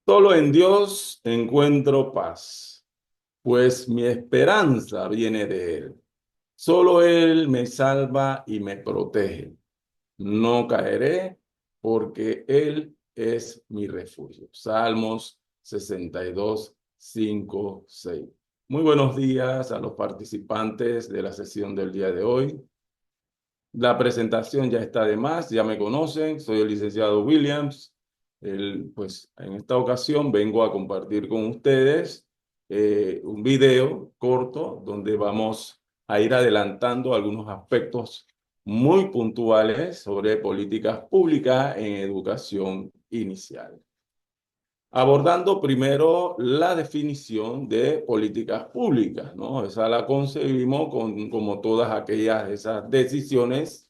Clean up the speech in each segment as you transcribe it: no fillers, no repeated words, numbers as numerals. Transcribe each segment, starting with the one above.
Solo en Dios encuentro paz, pues mi esperanza viene de Él. Solo Él me salva y me protege. No caeré porque Él es mi refugio. Salmos 62, 5, 6. Muy buenos días a los participantes de la sesión del día de hoy. La presentación ya está de más, ya me conocen, soy el licenciado Williams. Pues en esta ocasión vengo a compartir con ustedes un video corto donde vamos a ir adelantando algunos aspectos muy puntuales sobre políticas públicas en educación inicial. Abordando primero la definición de políticas públicas, ¿no? Esa la concebimos como todas aquellas esas decisiones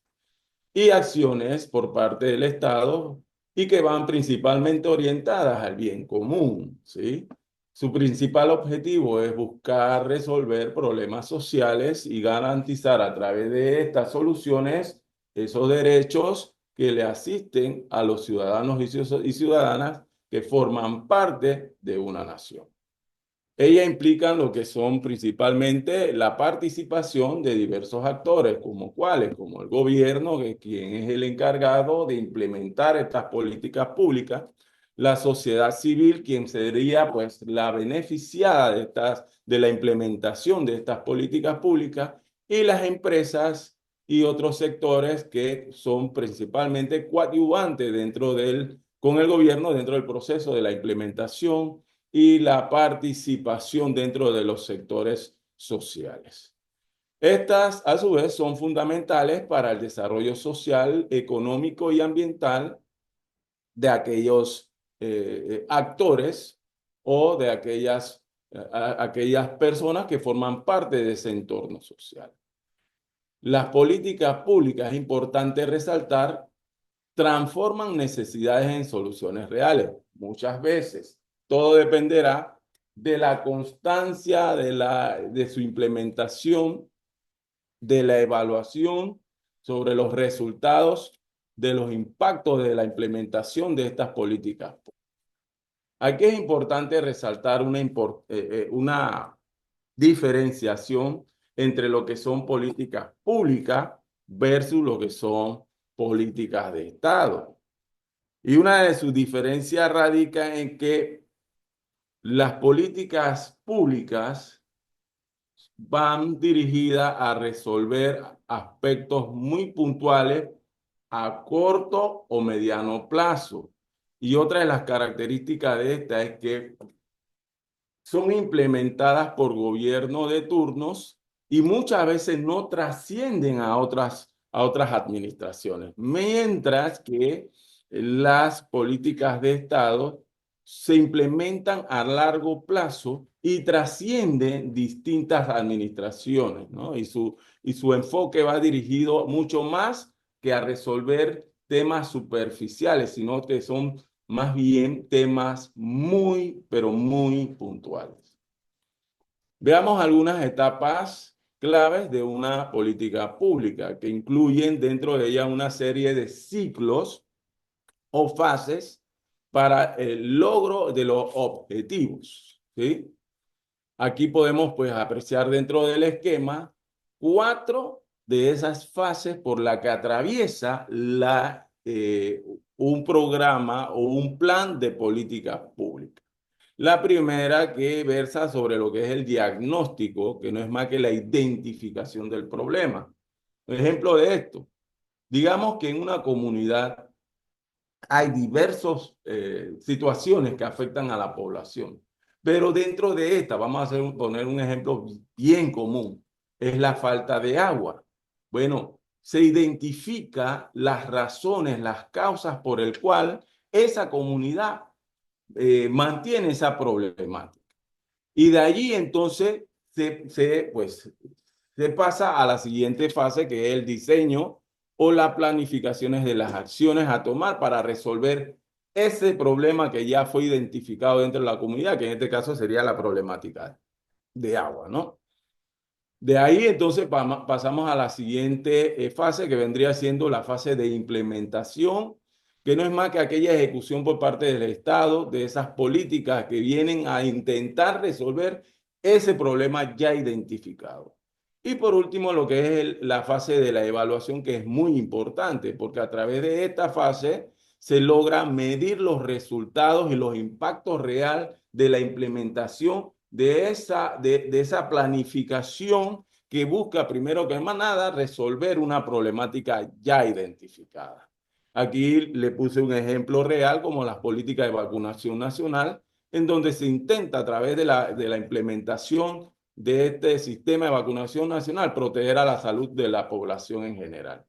y acciones por parte del Estado y que van principalmente orientadas al bien común, ¿sí? Su principal objetivo es buscar resolver problemas sociales y garantizar a través de estas soluciones esos derechos que le asisten a los ciudadanos y ciudadanas que forman parte de una nación. Ellas implican lo que son principalmente la participación de diversos actores, como cuáles, como el gobierno, que quien es el encargado de implementar estas políticas públicas, la sociedad civil, quien sería pues la beneficiada de la implementación de estas políticas públicas, y las empresas y otros sectores que son principalmente coadyuvantes con el gobierno dentro del proceso de la implementación y la participación dentro de los sectores sociales. Estas, a su vez, son fundamentales para el desarrollo social, económico y ambiental de aquellos actores o de aquellas personas que forman parte de ese entorno social. Las políticas públicas, es importante resaltar, transforman necesidades en soluciones reales. Muchas veces todo dependerá de la constancia de su implementación, de la evaluación sobre los resultados, de los impactos de la implementación de estas políticas. Aquí es importante resaltar una diferenciación entre lo que son políticas públicas versus lo que son políticas de Estado. Y una de sus diferencias radica en que las políticas públicas van dirigidas a resolver aspectos muy puntuales a corto o mediano plazo. Y otra de las características de esta es que son implementadas por gobierno de turnos y muchas veces no trascienden a otras administraciones, mientras que las políticas de Estado se implementan a largo plazo y trascienden distintas administraciones, ¿no? Y su enfoque va dirigido mucho más que a resolver temas superficiales, sino que son más bien temas muy, pero muy puntuales. Veamos algunas etapas claves de una política pública que incluyen dentro de ella una serie de ciclos o fases para el logro de los objetivos, ¿sí? Aquí podemos pues apreciar dentro del esquema cuatro de esas fases por la que atraviesa un programa o un plan de política pública. La primera que versa sobre lo que es el diagnóstico, que no es más que la identificación del problema. Un ejemplo de esto, digamos que en una comunidad hay diversas situaciones que afectan a la población. Pero dentro de esta, poner un ejemplo bien común, es la falta de agua. Bueno, se identifica las razones, las causas por el cual esa comunidad mantiene esa problemática. Y de allí entonces se pasa a la siguiente fase, que es el diseño o las planificaciones de las acciones a tomar para resolver ese problema que ya fue identificado dentro de la comunidad, que en este caso sería la problemática de agua, ¿no? De ahí entonces pasamos a la siguiente fase, que vendría siendo la fase de implementación que no es más que aquella ejecución por parte del Estado de esas políticas que vienen a intentar resolver ese problema ya identificado. Y por último, lo que es la fase de la evaluación, que es muy importante, porque a través de esta fase se logra medir los resultados y los impactos reales de la implementación de esa planificación que busca, primero que más nada, resolver una problemática ya identificada. Aquí le puse un ejemplo real como las políticas de vacunación nacional, en donde se intenta a través de la implementación de este sistema de vacunación nacional proteger a la salud de la población en general.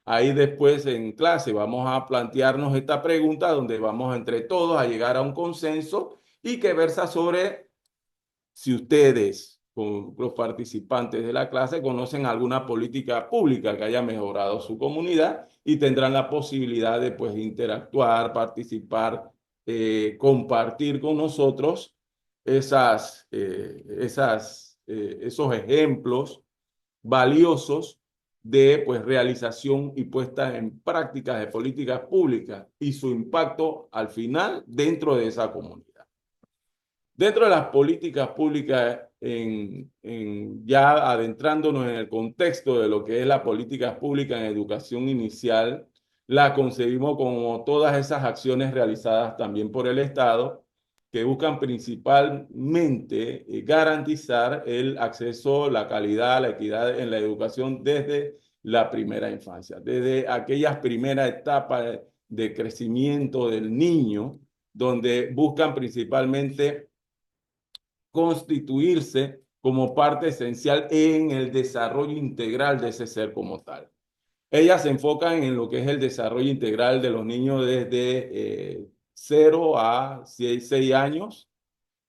Ahí después en clase vamos a plantearnos esta pregunta donde vamos entre todos a llegar a un consenso y que versa sobre si ustedes, los participantes de la clase, conocen alguna política pública que haya mejorado su comunidad y tendrán la posibilidad de pues, interactuar, participar, compartir con nosotros esos ejemplos valiosos de pues, realización y puesta en práctica de políticas públicas y su impacto al final dentro de esa comunidad. Dentro de las políticas públicas, ya adentrándonos en el contexto de lo que es la política pública en educación inicial, la concebimos como todas esas acciones realizadas también por el Estado que buscan principalmente garantizar el acceso, la calidad, la equidad en la educación desde la primera infancia, desde aquellas primeras etapas de crecimiento del niño, donde buscan principalmente constituirse como parte esencial en el desarrollo integral de ese ser como tal. Ellas se enfocan en lo que es el desarrollo integral de los niños desde 0 a 6 años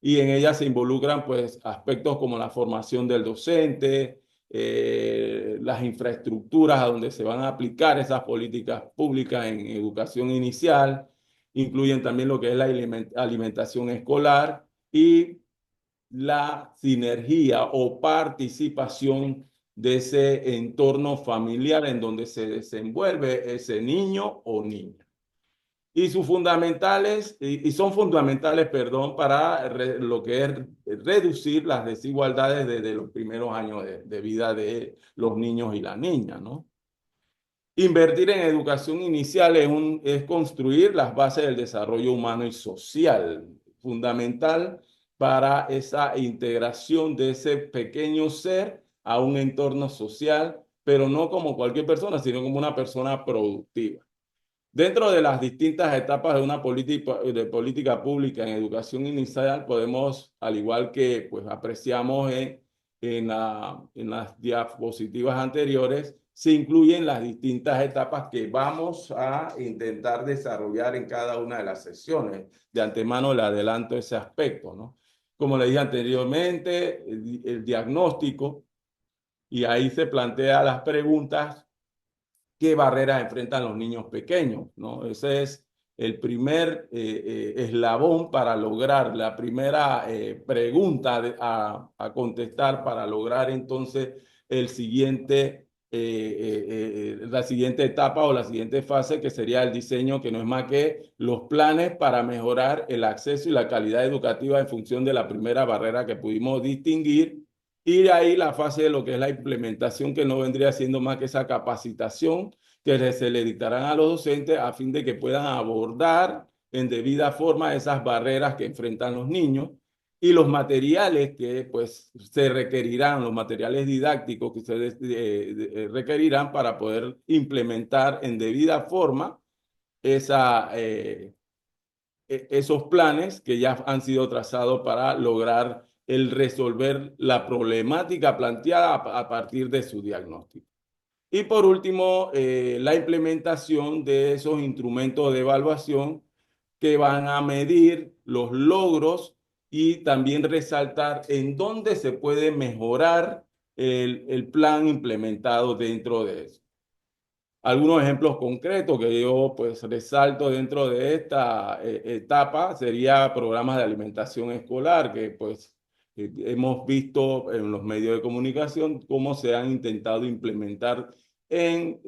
y en ellas se involucran pues aspectos como la formación del docente, las infraestructuras a donde se van a aplicar esas políticas públicas en educación inicial, incluyen también lo que es la alimentación escolar y la sinergia o participación de ese entorno familiar en donde se desenvuelve ese niño o niña. Y sus fundamentales, y son fundamentales, perdón, para lo que es reducir las desigualdades desde los primeros años de vida de los niños y las niñas, ¿no? Invertir en educación inicial es construir las bases del desarrollo humano y social, fundamental para esa integración de ese pequeño ser a un entorno social, pero no como cualquier persona, sino como una persona productiva. Dentro de las distintas etapas de una política pública en educación inicial, podemos, al igual que pues, apreciamos en las diapositivas anteriores, se incluyen las distintas etapas que vamos a intentar desarrollar en cada una de las sesiones. De antemano le adelanto ese aspecto, ¿no? Como le dije anteriormente, el diagnóstico, y ahí se plantean las preguntas qué barreras enfrentan los niños pequeños, ¿no? Ese es el primer eslabón para lograr, la primera pregunta a contestar para lograr entonces el siguiente, la siguiente etapa o la siguiente fase, que sería el diseño, que no es más que los planes para mejorar el acceso y la calidad educativa en función de la primera barrera que pudimos distinguir. Y de ahí la fase de lo que es la implementación, que no vendría siendo más que esa capacitación que se le dictarán a los docentes a fin de que puedan abordar en debida forma esas barreras que enfrentan los niños y los materiales que pues se requerirán, los materiales didácticos que se requerirán para poder implementar en debida forma esos planes que ya han sido trazados para lograr el resolver la problemática planteada a partir de su diagnóstico. Y por último, la implementación de esos instrumentos de evaluación que van a medir los logros y también resaltar en dónde se puede mejorar el plan implementado dentro de eso. Algunos ejemplos concretos que yo pues resalto dentro de esta etapa sería programas de alimentación escolar que pues hemos visto en los medios de comunicación cómo se han intentado implementar en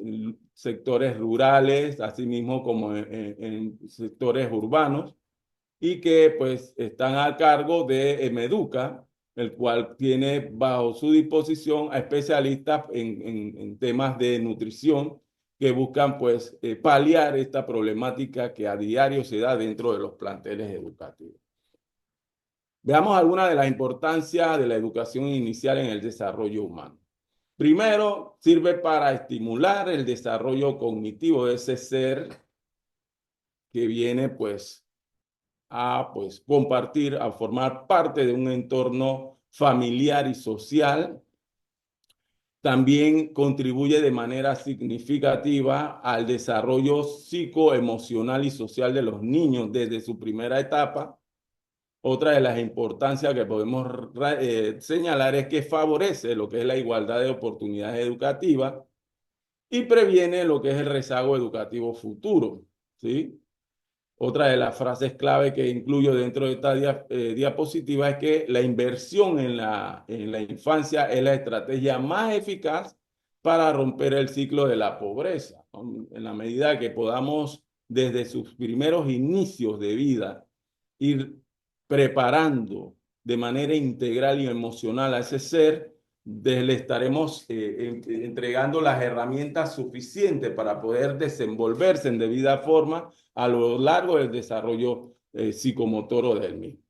sectores rurales, así mismo como en sectores urbanos, y que pues están a cargo de Meduca, el cual tiene bajo su disposición a especialistas en temas de nutrición que buscan pues paliar esta problemática que a diario se da dentro de los planteles educativos. Veamos algunas de las importancias de la educación inicial en el desarrollo humano. Primero, sirve para estimular el desarrollo cognitivo de ese ser que viene pues a pues compartir, a formar parte de un entorno familiar y social. También contribuye de manera significativa al desarrollo psicoemocional y social de los niños desde su primera etapa. Otra de las importancias que podemos señalar es que favorece lo que es la igualdad de oportunidades educativas y previene lo que es el rezago educativo futuro, ¿sí? Otra de las frases clave que incluyo dentro de esta diapositiva es que la inversión en la infancia es la estrategia más eficaz para romper el ciclo de la pobreza, ¿no? En la medida que podamos, desde sus primeros inicios de vida, ir preparando de manera integral y emocional a ese ser, le estaremos entregando las herramientas suficientes para poder desenvolverse en debida forma a lo largo del desarrollo psicomotor del mismo.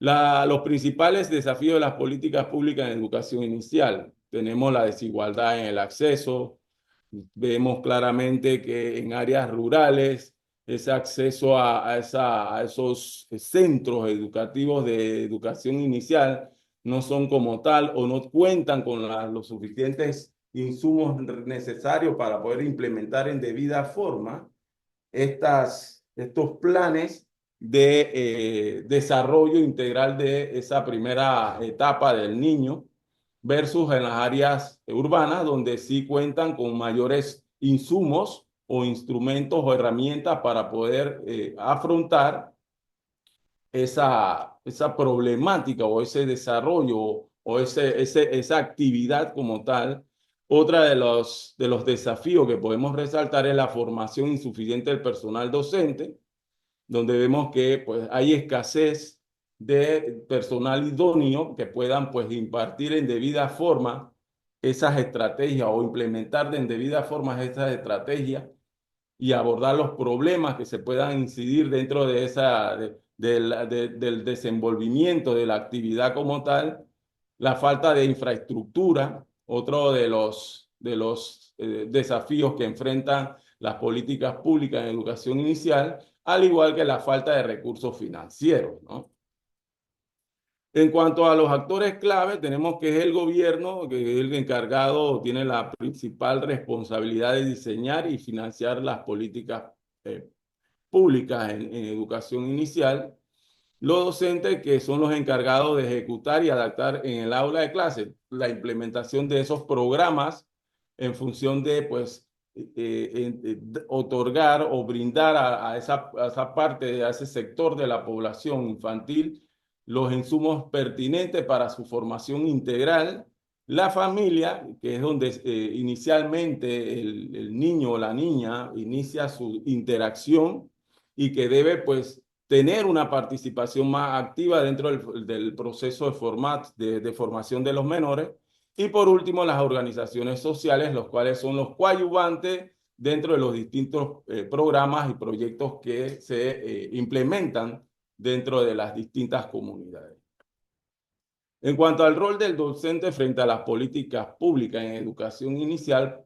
Los principales desafíos de las políticas públicas en educación inicial. Tenemos la desigualdad en el acceso. Vemos claramente que en áreas rurales ese acceso a esos centros educativos de educación inicial no son como tal o no cuentan con los suficientes insumos necesarios para poder implementar en debida forma estos planes de desarrollo integral de esa primera etapa del niño versus en las áreas urbanas donde sí cuentan con mayores insumos o instrumentos o herramientas para poder afrontar esa problemática o ese desarrollo o esa actividad como tal. Otra de los desafíos que podemos resaltar es la formación insuficiente del personal docente, donde vemos que pues, hay escasez de personal idóneo que puedan pues, impartir en debida forma esas estrategias o implementar en debida forma esas estrategias y abordar los problemas que se puedan incidir dentro de del desenvolvimiento de la actividad como tal, la falta de infraestructura, otro de los desafíos que enfrentan las políticas públicas en educación inicial, al igual que la falta de recursos financieros, ¿no? En cuanto a los actores clave, tenemos que es el gobierno, que es el encargado, tiene la principal responsabilidad de diseñar y financiar las políticas eh, públicas en educación inicial. Los docentes, que son los encargados de ejecutar y adaptar en el aula de clase la implementación de esos programas en función de, pues, otorgar o brindar a esa parte, a ese sector de la población infantil los insumos pertinentes para su formación integral. La familia, que es donde inicialmente el niño o la niña inicia su interacción y que debe, pues, tener una participación más activa dentro del proceso de formación de los menores. Y por último, las organizaciones sociales, los cuales son los coadyuvantes dentro de los distintos programas y proyectos que se implementan dentro de las distintas comunidades. En cuanto al rol del docente frente a las políticas públicas en educación inicial,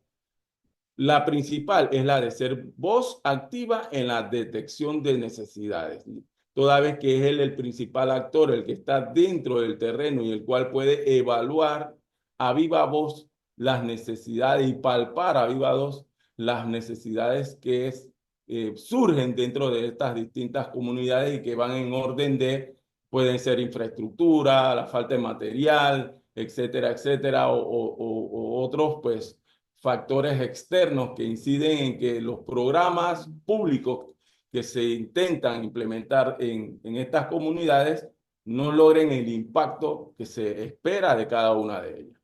la principal es la de ser voz activa en la detección de necesidades, toda vez que es él el principal actor, el que está dentro del terreno y el cual puede evaluar a viva voz las necesidades y palpar a viva voz las necesidades que surgen dentro de estas distintas comunidades y que van en orden de, pueden ser infraestructura, la falta de material, etcétera, etcétera, o otros, pues, factores externos que inciden en que los programas públicos que se intentan implementar en estas comunidades no logren el impacto que se espera de cada una de ellas.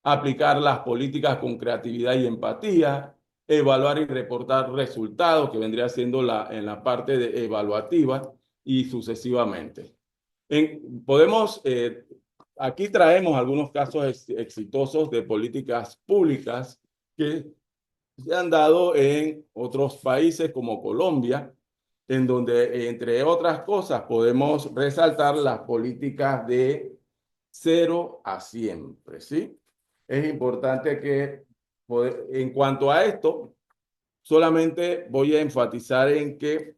Aplicar las políticas con creatividad y empatía, evaluar y reportar resultados, que vendría siendo en la parte evaluativa y sucesivamente. Podemos, aquí traemos algunos casos exitosos de políticas públicas que se han dado en otros países como Colombia, en donde, entre otras cosas, podemos resaltar las políticas de 0 a siempre, ¿sí? Es importante que, en cuanto a esto, solamente voy a enfatizar en que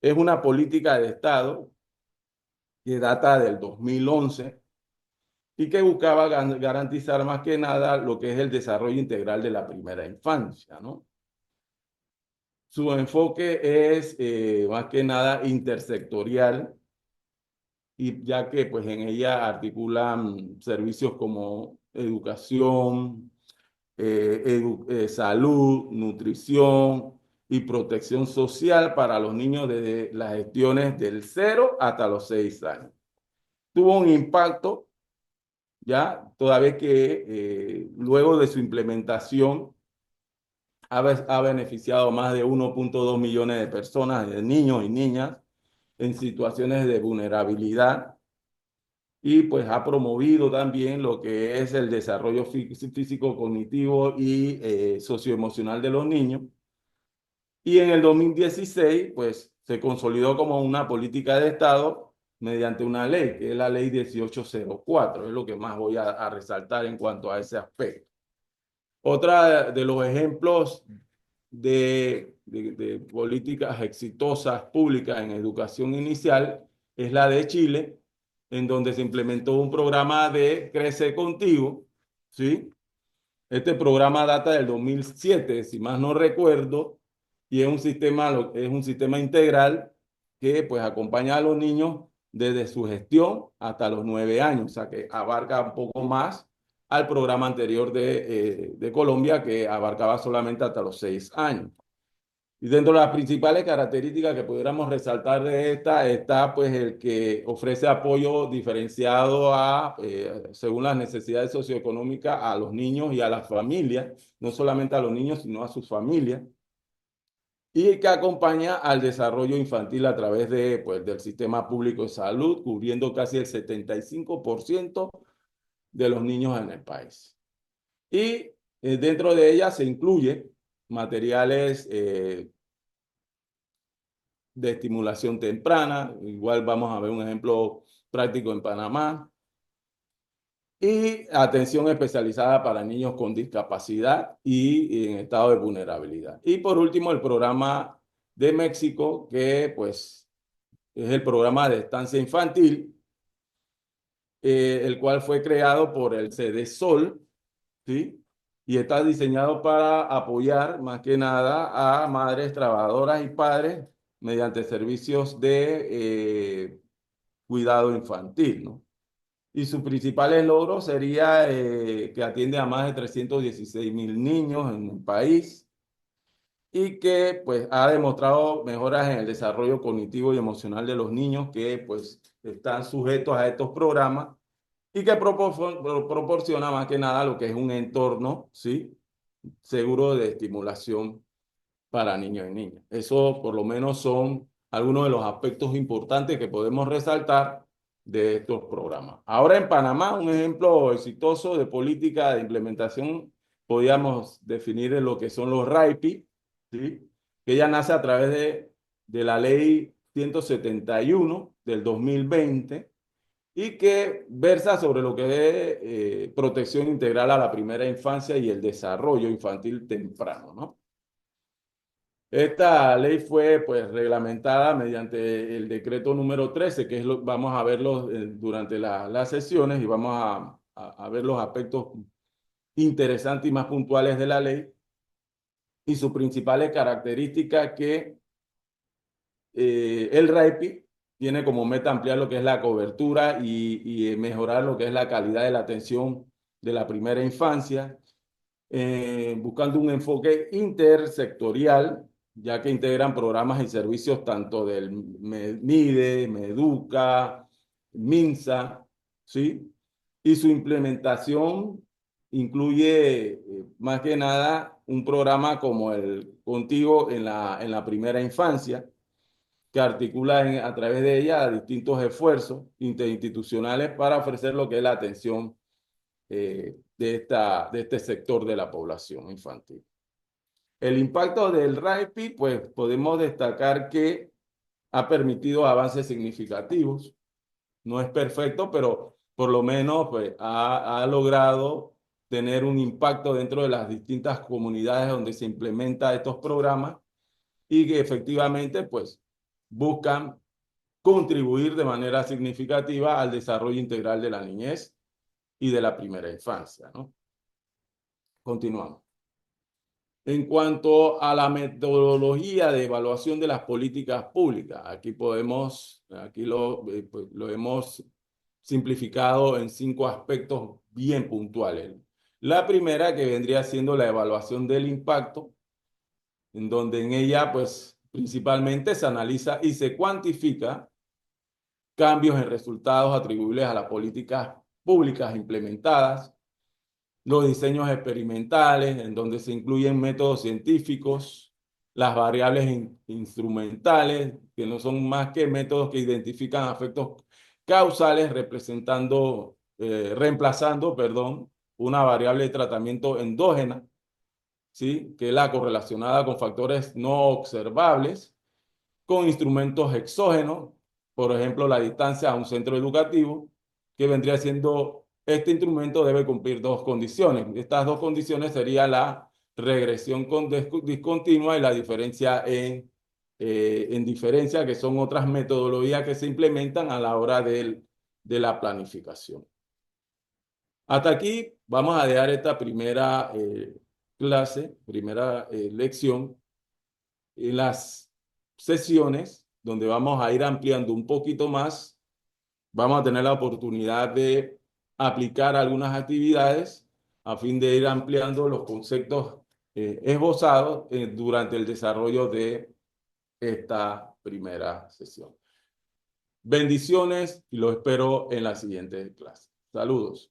es una política de Estado que data del 2011 y que buscaba garantizar más que nada lo que es el desarrollo integral de la primera infancia, ¿no? Su enfoque es más que nada intersectorial, y ya que pues en ella articulan servicios como educación, salud, nutrición y protección social para los niños desde las gestiones del 0 hasta los 6 años. Tuvo un impacto ya, toda vez que luego de su implementación ha beneficiado a más de 1,2 millones de personas, de niños y niñas, en situaciones de vulnerabilidad, y pues ha promovido también lo que es el desarrollo físico, cognitivo y socioemocional de los niños. Y en el 2016, pues se consolidó como una política de Estado mediante una ley, que es la ley 1804, es lo que más voy a resaltar en cuanto a ese aspecto. Otra de los ejemplos de políticas exitosas públicas en educación inicial es la de Chile, en donde se implementó un programa de Crece Contigo, ¿sí? Este programa data del 2007, si más no recuerdo, y es un sistema integral que pues acompaña a los niños desde su gestión hasta los 9 años, o sea que abarca un poco más al programa anterior de Colombia, que abarcaba solamente hasta los 6 años. Y dentro de las principales características que pudiéramos resaltar de esta, está pues el que ofrece apoyo diferenciado según las necesidades socioeconómicas a los niños y a las familias, no solamente a los niños, sino a sus familias, y que acompaña al desarrollo infantil a través pues, del sistema público de salud, cubriendo casi el 75% de los niños en el país. Y dentro de ella se incluye materiales de estimulación temprana, igual vamos a ver un ejemplo práctico en Panamá, y atención especializada para niños con discapacidad y en estado de vulnerabilidad. Y por último, el programa de México, que pues es el programa de estancia infantil, el cual fue creado por el CDSOL, ¿sí? Y está diseñado para apoyar más que nada a madres trabajadoras y padres mediante servicios de cuidado infantil, ¿no? Y sus principales logros sería que atiende a más de 316,000 niños en el país, y que pues ha demostrado mejoras en el desarrollo cognitivo y emocional de los niños que pues están sujetos a estos programas, y que proporciona más que nada lo que es un entorno, ¿sí? Seguro de estimulación para niños y niñas. Eso por lo menos son algunos de los aspectos importantes que podemos resaltar de estos programas. Ahora en Panamá, un ejemplo exitoso de política de implementación, podríamos definir en lo que son los RAIPI, ¿sí? Que ya nace a través de la ley 171 del 2020, y que versa sobre lo que es protección integral a la primera infancia y el desarrollo infantil temprano, ¿no? Esta ley fue pues reglamentada mediante el decreto número 13, que es vamos a verlo durante las sesiones, y vamos a ver los aspectos interesantes y más puntuales de la ley y sus principales características, que el RAIPI tiene como meta ampliar lo que es la cobertura y mejorar lo que es la calidad de la atención de la primera infancia, buscando un enfoque intersectorial, ya que integran programas y servicios tanto del MIDE, MEDUCA, MINSA, ¿sí? Y su implementación incluye más que nada un programa como el Contigo en la primera infancia, que articula a través de ella distintos esfuerzos interinstitucionales para ofrecer lo que es la atención de este sector de la población infantil. El impacto del RAIPI, pues podemos destacar que ha permitido avances significativos. No es perfecto, pero por lo menos pues, ha logrado tener un impacto dentro de las distintas comunidades donde se implementan estos programas y que efectivamente pues buscan contribuir de manera significativa al desarrollo integral de la niñez y de la primera infancia, ¿no? Continuamos. En cuanto a la metodología de evaluación de las políticas públicas, aquí pues, lo hemos simplificado en 5 aspectos bien puntuales. La primera que vendría siendo la evaluación del impacto, en donde en ella pues principalmente se analiza y se cuantifica cambios en resultados atribuibles a las políticas públicas implementadas, los diseños experimentales, en donde se incluyen métodos científicos, las variables instrumentales, que no son más que métodos que identifican efectos causales reemplazando, perdón, una variable de tratamiento endógena, ¿sí? Que es la correlacionada con factores no observables, con instrumentos exógenos, por ejemplo, la distancia a un centro educativo, que vendría siendo, este instrumento debe cumplir 2 condiciones. Estas 2 condiciones serían la regresión discontinua y la diferencia en diferencia, que son otras metodologías que se implementan a la hora de la planificación. Hasta aquí vamos a dejar esta primera primera lección. En las sesiones donde vamos a ir ampliando un poquito más, vamos a tener la oportunidad de aplicar algunas actividades a fin de ir ampliando los conceptos esbozados durante el desarrollo de esta primera sesión. Bendiciones y lo espero en la siguiente clase. Saludos.